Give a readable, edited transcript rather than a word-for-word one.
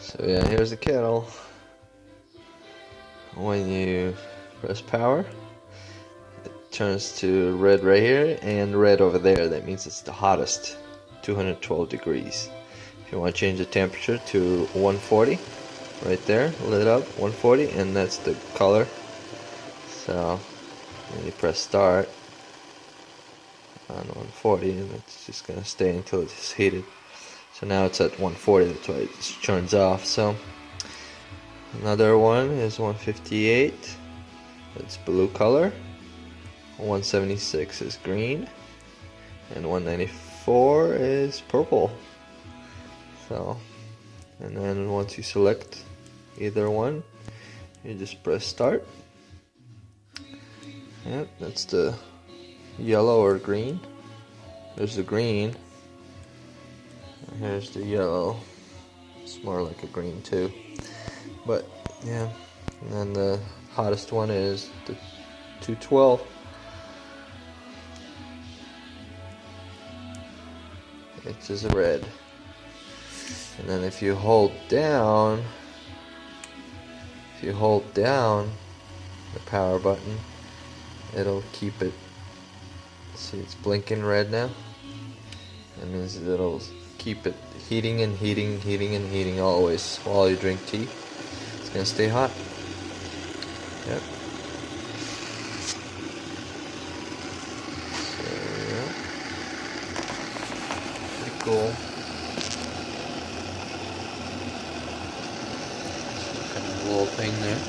So yeah, here's the kettle. When you press power, it turns to red right here and red over there. That means it's the hottest, 212 degrees. If you want to change the temperature to 140, right there, lit up, 140, and that's the color. So then you press start on 140, and it's just gonna stay until it's heated. So now it's at 140, that's why it just turns off. So another one is 158, it's blue color, 176 is green, and 194 is purple. So, and then once you select either one, you just press start. Yep, that's the yellow or green. There's the green. Here's the yellow. It's more like a green too. But yeah, and then the hottest one is the 212. It's just red. And then if you hold down the power button, it'll keep it. See, it's blinking red now. That means it'll keep it heating and heating, heating and heating always while you drink tea. It's gonna stay hot. Yep. So yeah, pretty cool. Kind of little thing there.